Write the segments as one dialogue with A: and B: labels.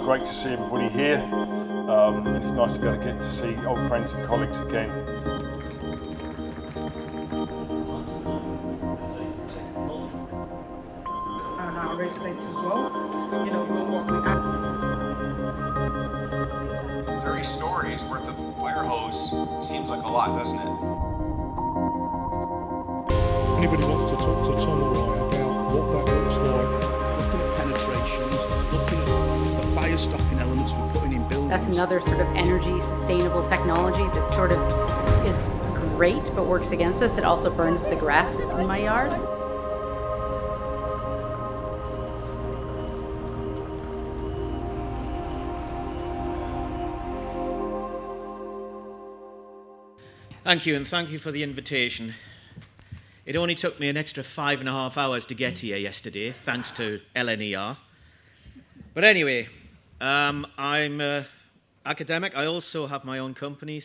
A: great to see everybody here. And it's nice to be able to get to see old friends and colleagues again.
B: And our residents as well. You know, what we have.
C: 30 stories worth of fire hose seems like a lot, doesn't it?
D: Anybody wants to talk to Tom or I about what that looks like?
E: Looking at penetrations, looking at the fire stopping elements we're putting in buildings.
F: That's another sort of energy sustainable technology that sort of is great but works against us. It also burns the grass in my yard.
G: Thank you, and thank you for the invitation. It only took me an extra 5.5 hours to get here yesterday, thanks to LNER. But anyway, I'm an academic. I also have my own company,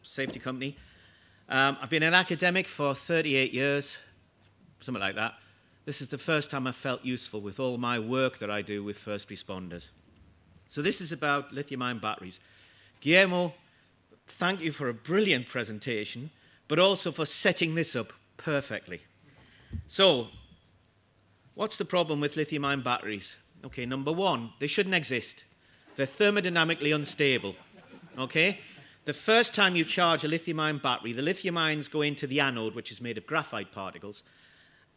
G: safety company. I've been an academic for 38 years, something like that. This is the first time I've felt useful with all my work that I do with first responders. So this is about lithium-ion batteries. Guillermo, thank you for a brilliant presentation, but also for setting this up perfectly. So, what's the problem with lithium-ion batteries? Okay, number one, they shouldn't exist. They're thermodynamically unstable. Okay? The first time you charge a lithium-ion battery, the lithium ions go into the anode, which is made of graphite particles,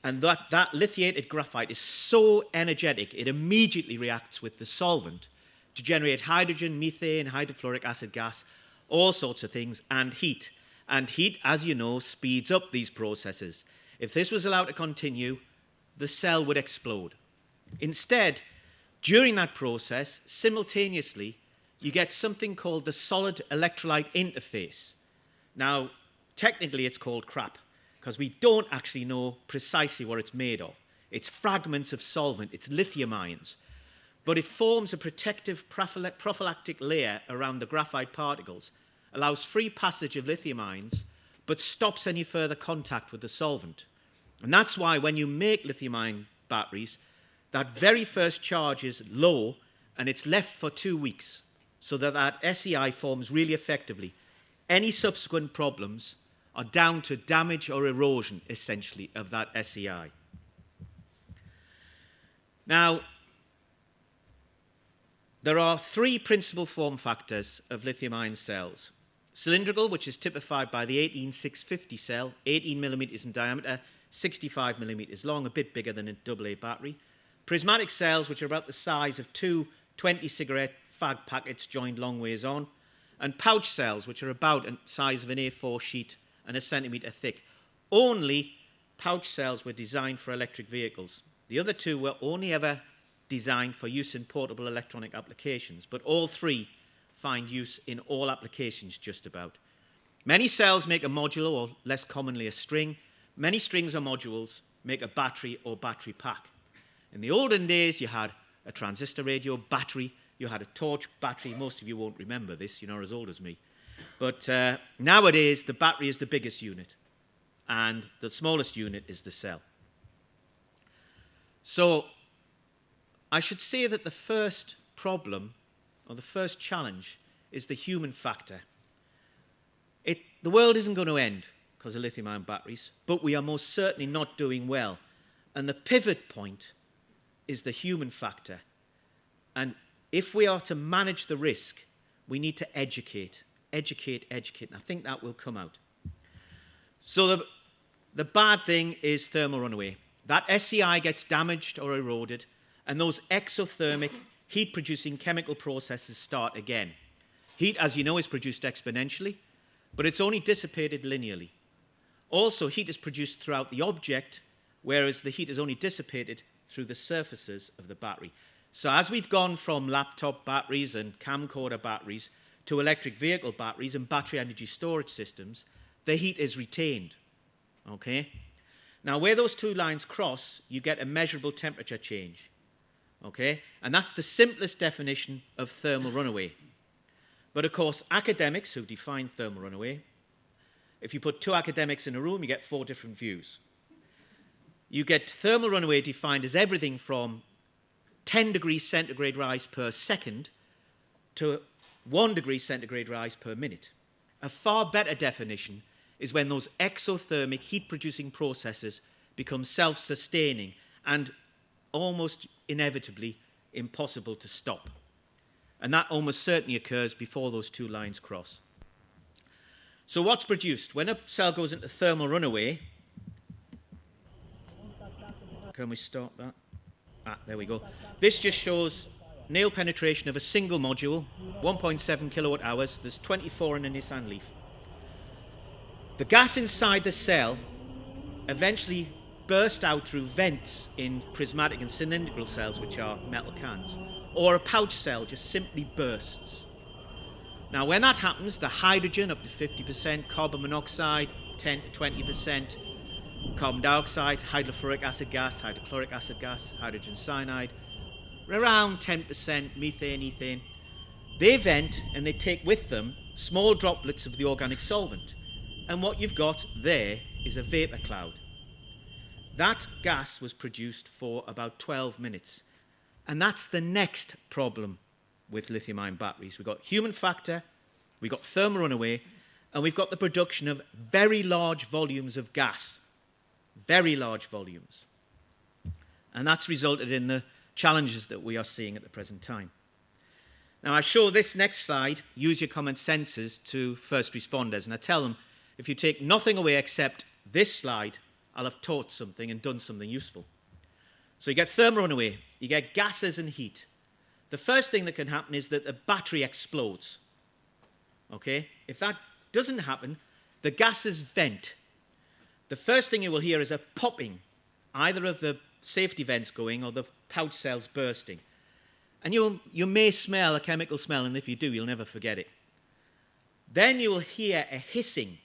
G: and that lithiated graphite is so energetic, it immediately reacts with the solvent to generate hydrogen, methane, hydrofluoric acid gas, all sorts of things, and heat. And heat, as you know, speeds up these processes. If this was allowed to continue, the cell would explode. Instead, during that process, simultaneously, you get something called the solid electrolyte interface. Now, technically it's called crap, because we don't actually know precisely what it's made of. It's fragments of solvent, it's lithium ions. But it forms a protective prophylactic layer around the graphite particles, allows free passage of lithium ions, but stops any further contact with the solvent. And that's why when you make lithium-ion batteries, that very first charge is low, and it's left for 2 weeks, so that SEI forms really effectively. Any subsequent problems are down to damage or erosion, essentially, of that SEI. Now, there are 3 principal form factors of lithium-ion cells. Cylindrical, which is typified by the 18650 cell, 18 millimeters in diameter, 65 millimeters long, a bit bigger than a AA battery. Prismatic cells, which are about the size of 2 20-cigarette fag packets joined long ways on. And pouch cells, which are about the size of an A4 sheet and a centimeter thick. Only pouch cells were designed for electric vehicles. The other 2 were only ever designed for use in portable electronic applications, but all 3 find use in all applications just about. Many cells make a module, or less commonly a string. Many strings or modules make a battery or battery pack. In the olden days, you had a transistor radio battery, you had a torch battery. Most of you won't remember this, you're not as old as me. But nowadays, the battery is the biggest unit, and the smallest unit is the cell. So, I should say that the first problem, or the first challenge, is the human factor. The world isn't going to end because of lithium-ion batteries, but we are most certainly not doing well. And the pivot point is the human factor. And if we are to manage the risk, we need to educate. And I think that will come out. So the bad thing is thermal runaway. That SEI gets damaged or eroded, and those exothermic heat-producing chemical processes start again. Heat, as you know, is produced exponentially, but it's only dissipated linearly. Also, heat is produced throughout the object, whereas the heat is only dissipated through the surfaces of the battery. So as we've gone from laptop batteries and camcorder batteries to electric vehicle batteries and battery energy storage systems, the heat is retained. Okay? Now, where those 2 lines cross, you get a measurable temperature change. Okay? And that's the simplest definition of thermal runaway. But of course, academics who define thermal runaway, if you put 2 academics in a room, you get 4 different views. You get thermal runaway defined as everything from 10 degrees centigrade rise per second to 1 degree centigrade rise per minute. A far better definition is when those exothermic heat-producing processes become self-sustaining and almost inevitably impossible to stop. And that almost certainly occurs before those two lines cross. So what's produced? When a cell goes into thermal runaway, can we stop that? There we go. This just shows nail penetration of a single module, 1.7 kilowatt hours. There's 24 in a Nissan Leaf. The gas inside the cell eventually burst out through vents in prismatic and cylindrical cells, which are metal cans, or a pouch cell just simply bursts. Now, when that happens, the hydrogen up to 50%, carbon monoxide 10 to 20%, carbon dioxide, hydrofluoric acid gas, hydrochloric acid gas, hydrogen cyanide, around 10% methane, ethane. They vent and they take with them small droplets of the organic solvent. And what you've got there is a vapor cloud. That gas was produced for about 12 minutes. And that's the next problem with lithium-ion batteries. We've got human factor, we've got thermal runaway, and we've got the production of very large volumes of gas. Very large volumes. And that's resulted in the challenges that we are seeing at the present time. Now, I show this next slide, use your common senses, to first responders. And I tell them, if you take nothing away except this slide, I'll have taught something and done something useful. So you get thermal runaway, you get gases and heat. The first thing that can happen is that the battery explodes. Okay? If that doesn't happen, the gases vent. The first thing you will hear is a popping, either of the safety vents going or the pouch cells bursting. And you may smell a chemical smell, and if you do, you'll never forget it. Then you will hear a hissing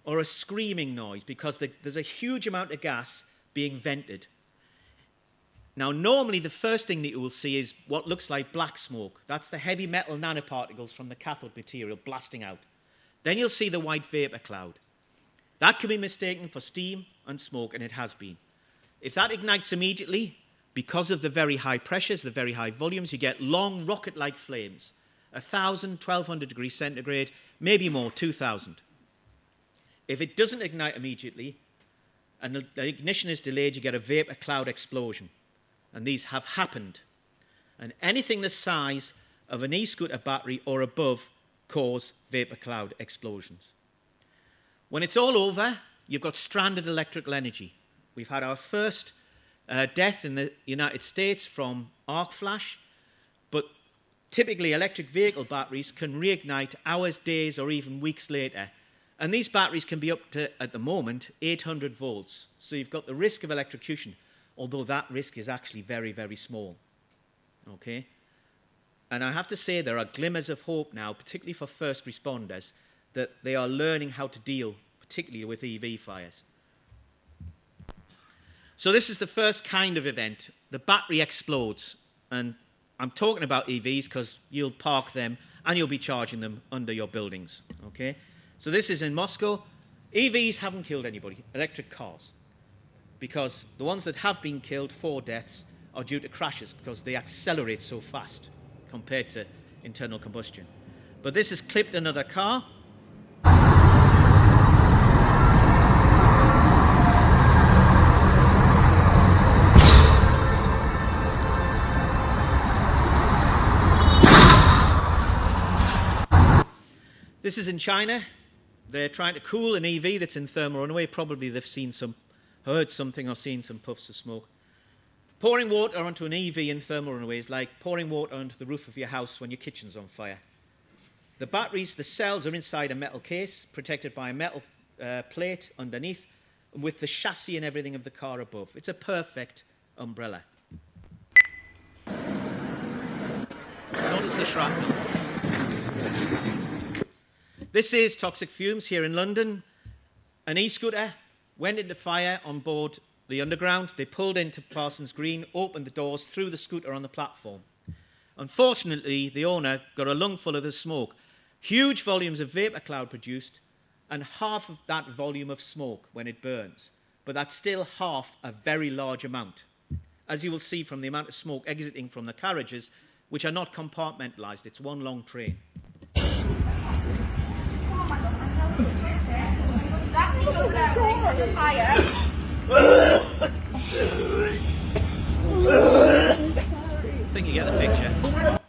G: or a screaming noise because there's a huge amount of gas being vented. Now, normally the first thing that you will see is what looks like black smoke. That's the heavy metal nanoparticles from the cathode material blasting out. Then you'll see the white vapor cloud. That can be mistaken for steam and smoke, and it has been. If that ignites immediately, because of the very high pressures, the very high volumes, you get long rocket-like flames. 1,000, 1,200 degrees centigrade, maybe more, 2,000. If it doesn't ignite immediately, and the ignition is delayed, you get a vapor cloud explosion. And these have happened. And anything the size of an e-scooter battery or above cause vapor cloud explosions. When it's all over, you've got stranded electrical energy. We've had our first death in the United States from arc flash, but typically electric vehicle batteries can reignite hours, days, or even weeks later. And these batteries can be up to, at the moment, 800 volts. So you've got the risk of electrocution, although that risk is actually very, very small. Okay? And I have to say there are glimmers of hope now, particularly for first responders, that they are learning how to deal, particularly with EV fires. So this is the first kind of event. The battery explodes. And I'm talking about EVs because you'll park them and you'll be charging them under your buildings. Okay? So this is in Moscow. EVs haven't killed anybody, electric cars. Because the ones that have been killed, 4 deaths, are due to crashes because they accelerate so fast compared to internal combustion. But this has clipped another car. This is in China. They're trying to cool an EV that's in thermal runaway. Probably they've heard something or seen some puffs of smoke. Pouring water onto an EV in thermal runaway is like pouring water onto the roof of your house when your kitchen's on fire. The batteries, the cells are inside a metal case, protected by a metal plate underneath, with the chassis and everything of the car above. It's a perfect umbrella. Notice the shrapnel. This is toxic fumes here in London. An e-scooter went into fire on board the Underground. They pulled into Parsons Green, opened the doors, threw the scooter on the platform. Unfortunately, the owner got a lungful of the smoke. Huge volumes of vapor cloud produced, and half of that volume of smoke when it burns. But that's still half a very large amount. as you will see from the amount of smoke exiting from the carriages, which are not compartmentalised. It's one long train. I think you get the picture.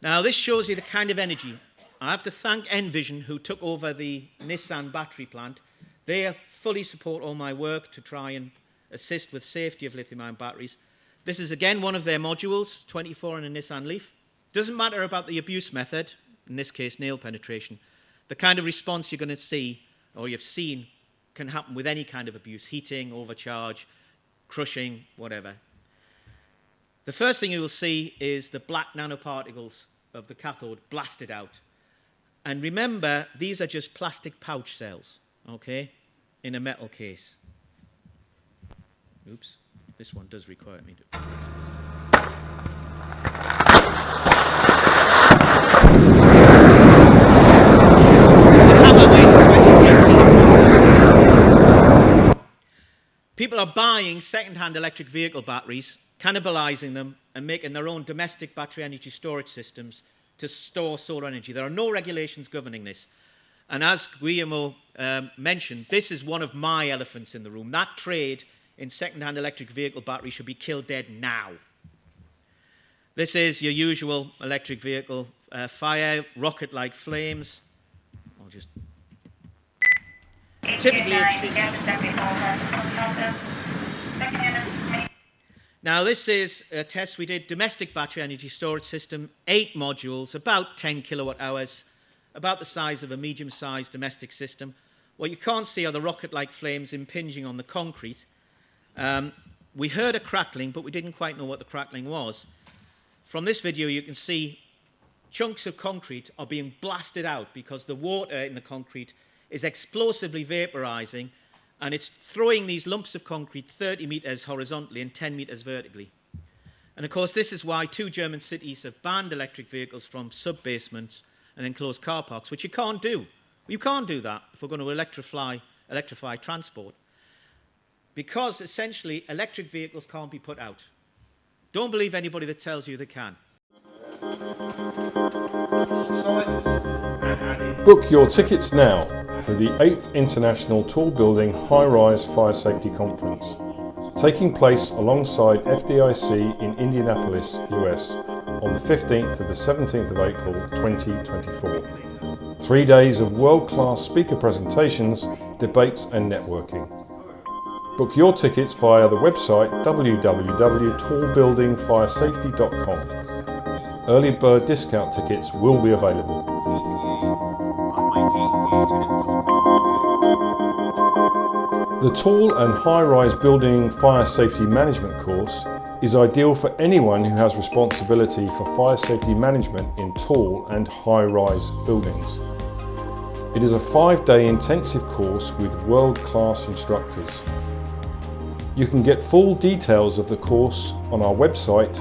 G: Now, this shows you the kind of energy. I have to thank Envision, who took over the Nissan battery plant. They fully support all my work to try and assist with safety of lithium-ion batteries. This is, again, one of their modules, 24 in a Nissan Leaf. Doesn't matter about the abuse method, in this case, nail penetration. The kind of response you're going to see, or you've seen, can happen with any kind of abuse, heating, overcharge, crushing, whatever. The first thing you will see is the black nanoparticles of the cathode blasted out. And remember, these are just plastic pouch cells, okay, in a metal case. Oops, this one does require me to replace this. The hammer weighs 23 kilograms. People are buying second-hand electric vehicle batteries, cannibalizing them, and making their own domestic battery energy storage systems to store solar energy. There are no regulations governing this. And as Guillermo mentioned, this is one of my elephants in the room. That trade in second-hand electric vehicle batteries should be killed dead now. This is your usual electric vehicle fire, rocket-like flames. I'll just... Typically, now, this is a test we did, domestic battery energy storage system, 8 modules, about 10 kilowatt hours, about the size of a medium-sized domestic system. What you can't see are the rocket-like flames impinging on the concrete. We heard a crackling, but we didn't quite know what the crackling was. From this video, you can see chunks of concrete are being blasted out because the water in the concrete is explosively vaporizing, and it's throwing these lumps of concrete 30 meters horizontally and 10 meters vertically. And of course, this is why 2 German cities have banned electric vehicles from sub-basements and enclosed car parks, which you can't do. You can't do that if we're going to electrify transport. Because essentially, electric vehicles can't be put out. Don't believe anybody that tells you they can.
A: Book your tickets now for the 8th International Tall Building High-Rise Fire Safety Conference, taking place alongside FDIC in Indianapolis, US, on the 15th to the 17th of April 2024. 3 days of world-class speaker presentations, debates and networking. Book your tickets via the website www.tallbuildingfiresafety.com. Early bird discount tickets will be available. The Tall and High-Rise Building Fire Safety Management course is ideal for anyone who has responsibility for fire safety management in tall and high-rise buildings. It is a 5-day intensive course with world-class instructors. You can get full details of the course on our website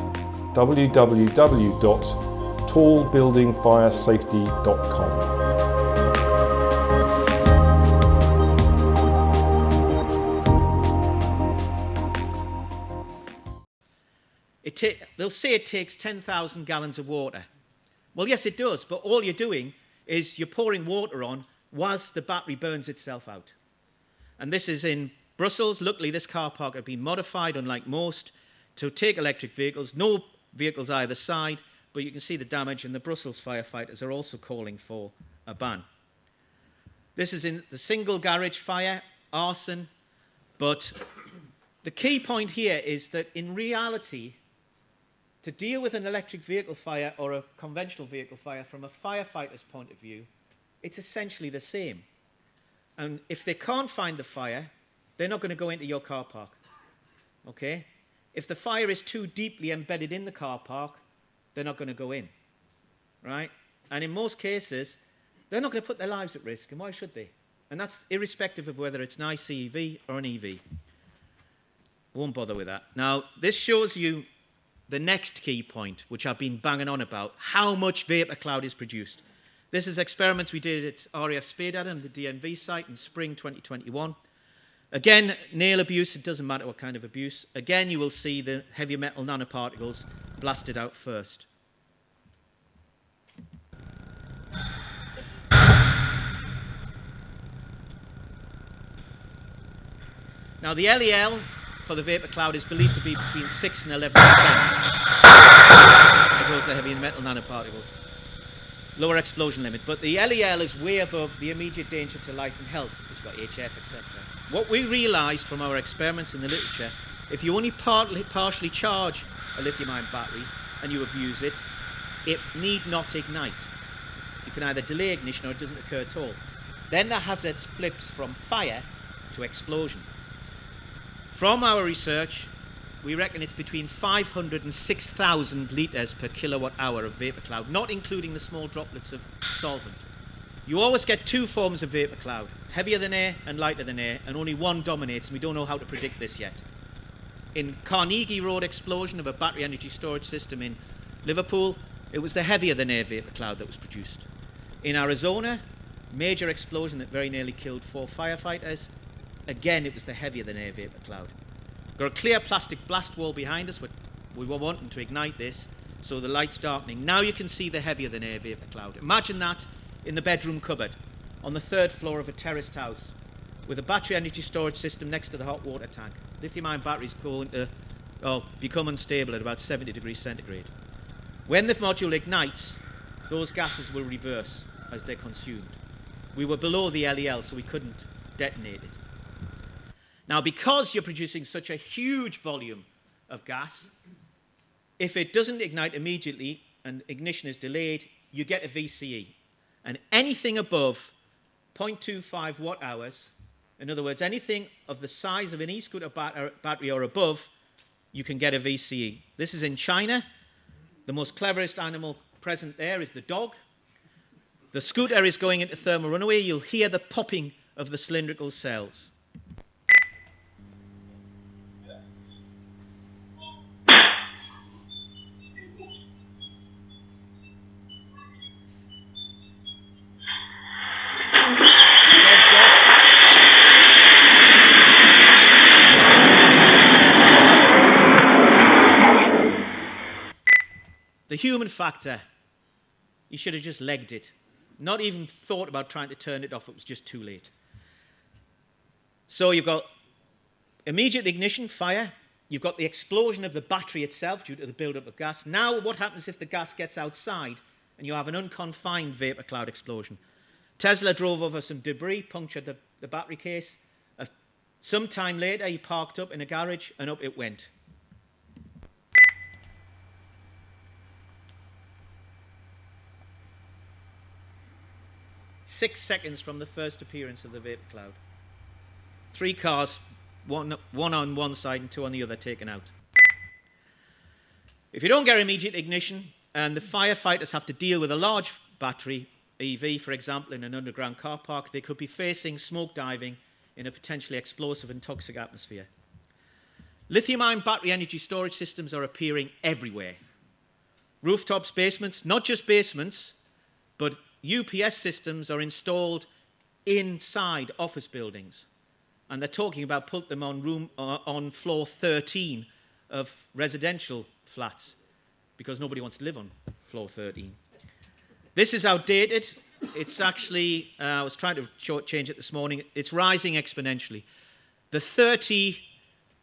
A: www.tallbuildingfiresafety.com.
G: They'll say it takes 10,000 gallons of water. Well, yes, it does, but all you're doing is you're pouring water on whilst the battery burns itself out. And this is in Brussels. Luckily, this car park had been modified, unlike most, to take electric vehicles. No vehicles either side, but you can see the damage, and the Brussels firefighters are also calling for a ban. This is in the single garage fire, arson, but the key point here is that in reality, to deal with an electric vehicle fire or a conventional vehicle fire from a firefighter's point of view, it's essentially the same. And if they can't find the fire, they're not going to go into your car park. Okay? If the fire is too deeply embedded in the car park, they're not going to go in. Right? And in most cases, they're not going to put their lives at risk, and why should they? And that's irrespective of whether it's an ICE EV or an EV. Won't bother with that. Now, this shows you the next key point, which I've been banging on about, how much vapor cloud is produced. This is experiments we did at RAF Speydad and the DNV site in spring 2021. Again, nail abuse, it doesn't matter what kind of abuse. Again, you will see the heavy metal nanoparticles blasted out first. Now, the LEL for the vapor cloud is believed to be between 6 and 11%. There goes the heavy metal nanoparticles. Lower explosion limit. But the LEL is way above the immediate danger to life and health, because you've got HF, etc. What we realized from our experiments in the literature, if you only partially charge a lithium-ion battery and you abuse it, it need not ignite. You can either delay ignition or it doesn't occur at all. Then the hazard flips from fire to explosion. From our research, we reckon it's between 500 and 6,000 litres per kilowatt hour of vapor cloud, not including the small droplets of solvent. You always get two forms of vapor cloud, heavier than air and lighter than air, and only one dominates, and we don't know how to predict this yet. In Carnegie Road explosion of a battery energy storage system in Liverpool, it was the heavier than air vapor cloud that was produced. In Arizona, major explosion that very nearly killed 4 firefighters. Again, it was the heavier than air vapor cloud. Got a clear plastic blast wall behind us. We were wanting to ignite this, so the light's darkening. Now you can see the heavier than air vapor cloud. Imagine that in the bedroom cupboard on the 3rd floor of a terraced house with a battery energy storage system next to the hot water tank. Lithium-ion batteries become unstable at about 70 degrees centigrade. When the module ignites, those gases will reverse as they're consumed. We were below the LEL, so we couldn't detonate it. Now, because you're producing such a huge volume of gas, if it doesn't ignite immediately and ignition is delayed, you get a VCE. And anything above 0.25 watt hours, in other words, anything of the size of an e-scooter battery or above, you can get a VCE. This is in China. The most cleverest animal present there is the dog. The scooter is going into thermal runaway. You'll hear the popping of the cylindrical cells. The human factor, you should have just legged it. Not even thought about trying to turn it off, it was just too late. So you've got immediate ignition, fire. You've got the explosion of the battery itself due to the buildup of gas. Now what happens if the gas gets outside and you have an unconfined vapor cloud explosion? Tesla drove over some debris, punctured the battery case. Some time later, he parked up in a garage and up it went. Six seconds from the first appearance of the vapor cloud. 3 cars, one on one side and 2 on the other, taken out. If you don't get immediate ignition and the firefighters have to deal with a large battery, EV, for example, in an underground car park, they could be facing smoke diving in a potentially explosive and toxic atmosphere. Lithium-ion battery energy storage systems are appearing everywhere. Rooftops, basements, not just basements, but UPS systems are installed inside office buildings. And they're talking about put them on floor 13 of residential flats because nobody wants to live on floor 13. This is outdated. It's actually, I was trying to shortchange it this morning, it's rising exponentially. The 30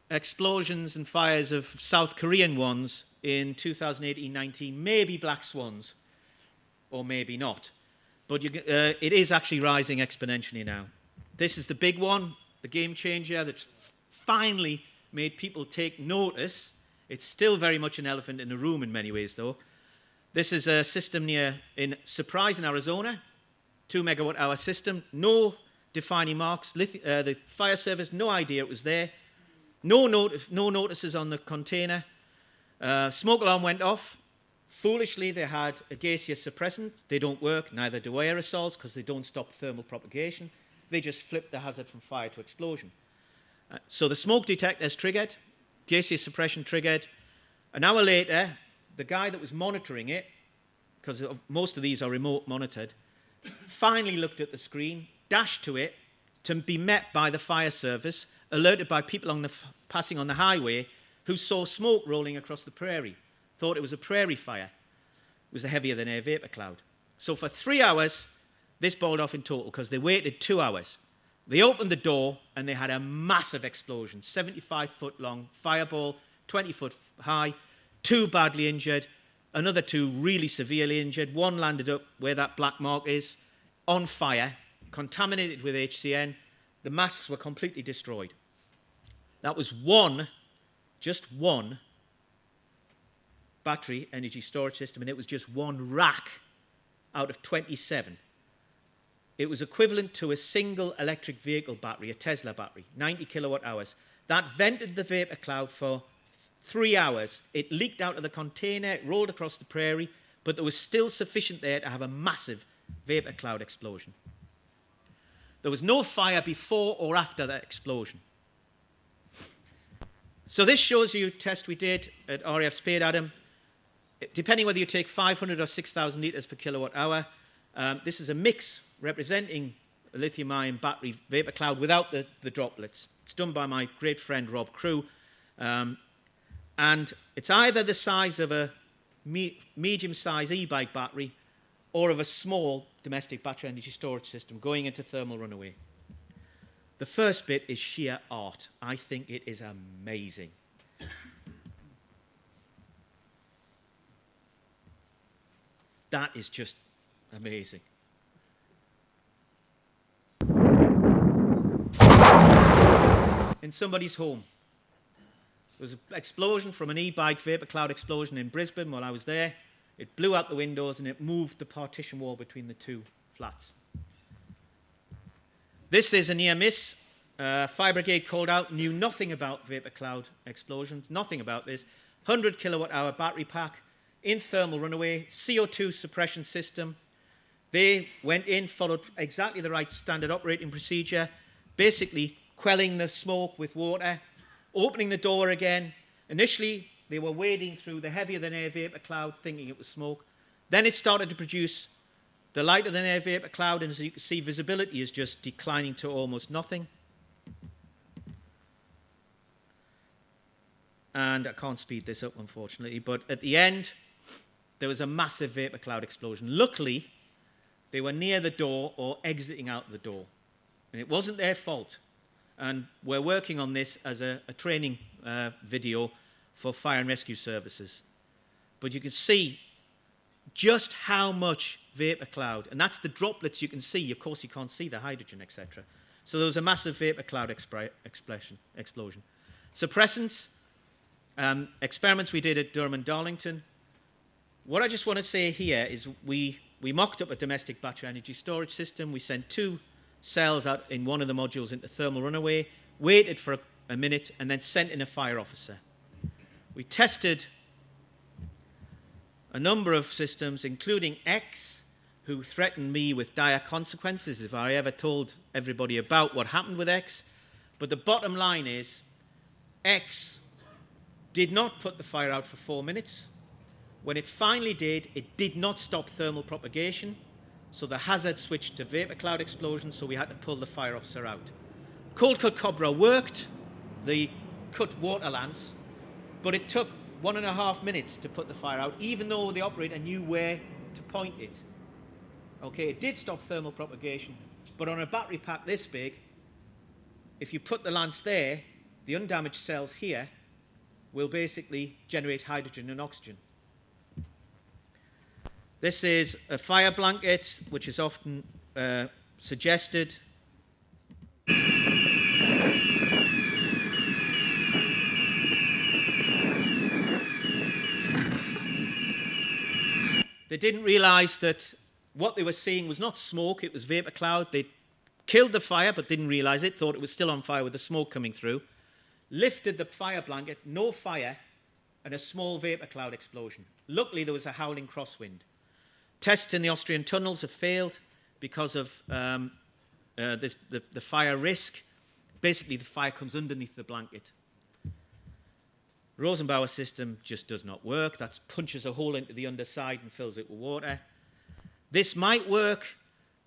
G: explosions and fires of South Korean ones in 2018-19 may be black swans, or maybe not. But it is actually rising exponentially now. This is the big one, the game changer that's finally made people take notice. It's still very much an elephant in the room in many ways, though. This is a system in Surprise in Arizona, 2 megawatt hour system, no defining marks. The fire service, no idea it was there. No notices on the container. Smoke alarm went off. Foolishly, they had a gaseous suppressant. They don't work, neither do aerosols, because they don't stop thermal propagation. They just flip the hazard from fire to explosion. So the smoke detector is triggered, gaseous suppression triggered. An hour later, the guy that was monitoring it, because most of these are remote monitored, finally looked at the screen, dashed to it to be met by the fire service, alerted by people passing on the highway who saw smoke rolling across the prairie, thought it was a prairie fire. It was a heavier-than-air vapor cloud. So for 3 hours, this boiled off in total because they waited 2 hours. They opened the door and they had a massive explosion, 75-foot long fireball, 20-foot high, 2 badly injured, another 2 really severely injured. One landed up where that black mark is, on fire, contaminated with HCN. The masks were completely destroyed. That was just one battery energy storage system, and it was just one rack out of 27. It was equivalent to a single electric vehicle battery, a Tesla battery, 90 kilowatt hours. That vented the vapor cloud for 3 hours. It leaked out of the container, it rolled across the prairie, but there was still sufficient there to have a massive vapor cloud explosion. There was no fire before or after that explosion. So this shows you a test we did at RAF Spade Adam. Depending whether you take 500 or 6,000 litres per kilowatt hour, this is a mix representing a lithium-ion battery vapor cloud without the droplets. It's done by my great friend Rob Crew. And it's either the size of a medium-sized e-bike battery or of a small domestic battery energy storage system going into thermal runaway. The first bit is sheer art. I think it is amazing. That is just amazing. In somebody's home. There was an explosion from an e-bike vapor cloud explosion in Brisbane while I was there. It blew out the windows and it moved the partition wall between the 2 flats. This is a near miss. Fire brigade called out, knew nothing about vapor cloud explosions, nothing about this. 100 kilowatt hour battery pack in thermal runaway, CO2 suppression system. They went in, followed exactly the right standard operating procedure, basically quelling the smoke with water, opening the door again. Initially, they were wading through the heavier-than-air vapor cloud, thinking it was smoke. Then it started to produce the lighter-than-air vapor cloud, and as you can see, visibility is just declining to almost nothing. And I can't speed this up, unfortunately, but at the end, there was a massive vapor cloud explosion. Luckily, they were near the door or exiting out the door, and it wasn't their fault. And we're working on this as a training video for fire and rescue services. But you can see just how much vapor cloud, and that's the droplets you can see. Of course, you can't see the hydrogen, etc. So there was a massive vapor cloud explosion. Suppressants, experiments we did at Durham and Darlington. What I just want to say here is we mocked up a domestic battery energy storage system. We sent 2 cells out in one of the modules into thermal runaway, waited for a minute, and then sent in a fire officer. We tested a number of systems, including X, who threatened me with dire consequences if I ever told everybody about what happened with X. But the bottom line is, X did not put the fire out for 4 minutes. When it finally did, it did not stop thermal propagation. So the hazard switched to vapor cloud explosion, so we had to pull the fire officer out. Cold cut Cobra worked, the cut water lance, but it took 1.5 minutes to put the fire out, even though the operator knew where to point it. Okay, it did stop thermal propagation, but on a battery pack this big, if you put the lance there, the undamaged cells here will basically generate hydrogen and oxygen. This is a fire blanket, which is often suggested. They didn't realize that what they were seeing was not smoke, it was vapor cloud. They killed the fire, but didn't realize it, thought it was still on fire with the smoke coming through. Lifted the fire blanket, no fire, and a small vapor cloud explosion. Luckily, there was a howling crosswind. Tests in the Austrian tunnels have failed because of the fire risk. Basically, the fire comes underneath the blanket. Rosenbauer system just does not work. That punches a hole into the underside and fills it with water. This might work,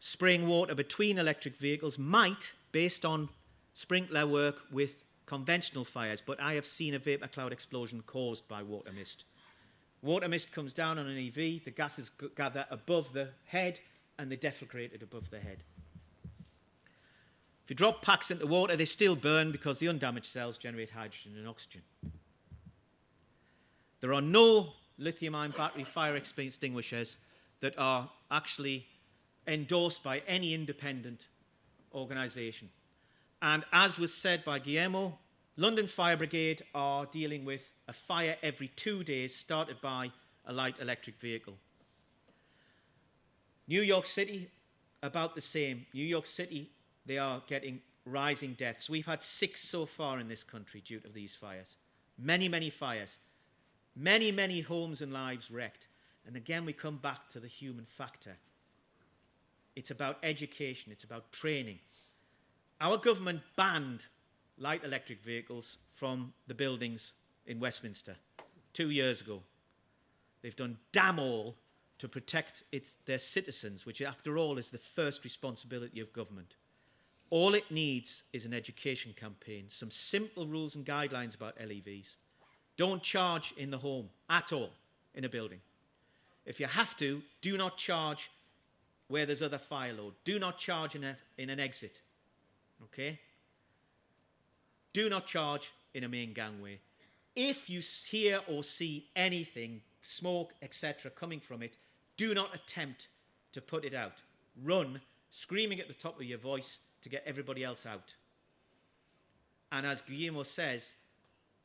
G: spraying water between electric vehicles, might, based on sprinkler work with conventional fires, but I have seen a vapor cloud explosion caused by water mist. Water mist comes down on an EV, the gases gather above the head, and they deflagrate it above the head. If you drop packs into water, they still burn because the undamaged cells generate hydrogen and oxygen. There are no lithium-ion battery fire extinguishers that are actually endorsed by any independent organisation. And as was said by Guillermo, London Fire Brigade are dealing with a fire every 2 days started by a light electric vehicle. New York City, about the same. New York City, they are getting rising deaths. We've had 6 so far in this country due to these fires. Many, many fires. Many, many homes and lives wrecked. And again, we come back to the human factor. It's about education. It's about training. Our government banned light electric vehicles from the buildings in Westminster 2 years ago. They've done damn all to protect their citizens, which after all is the first responsibility of government. All it needs is an education campaign, some simple rules and guidelines about LEVs. Don't charge in the home at all in a building. If you have to, do not charge where there's other fire load. Do not charge in an exit. Okay? Do not charge in a main gangway. If you hear or see anything, smoke, etc., coming from it, do not attempt to put it out. Run, screaming at the top of your voice to get everybody else out. And as Guillermo says,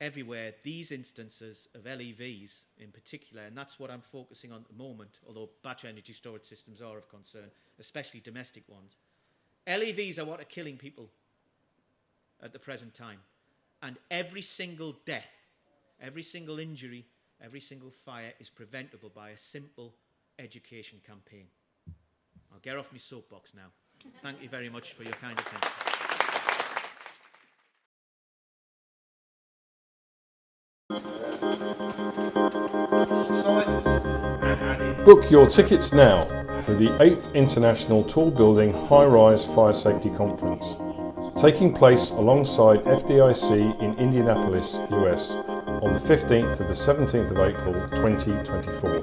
G: everywhere, these instances of LEVs in particular, and that's what I'm focusing on at the moment, although battery energy storage systems are of concern, especially domestic ones. LEVs are what are killing people at the present time. And every single death, every single injury, every single fire is preventable by a simple education campaign. I'll get off my soapbox now. Thank you very much for your kind attention.
A: Book your tickets now for the 8th International Tall Building High-Rise Fire Safety Conference, taking place alongside FDIC in Indianapolis, US, on the 15th to the 17th of April 2024.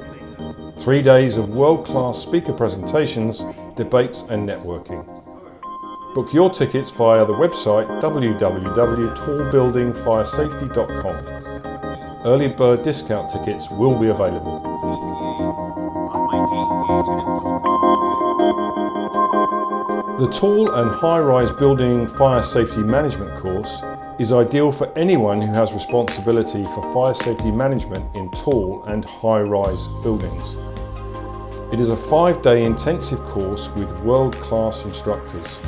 A: 3 days of world-class speaker presentations, debates and networking. Book your tickets via the website www.tallbuildingfiresafety.com. Early bird discount tickets will be available. The Tall and High-Rise Building Fire Safety Management course is ideal for anyone who has responsibility for fire safety management in tall and high-rise buildings. It is a 5-day intensive course with world-class instructors.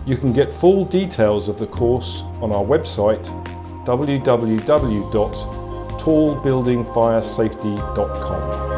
A: You can get full details of the course on our website www.tallbuildingfiresafety.com.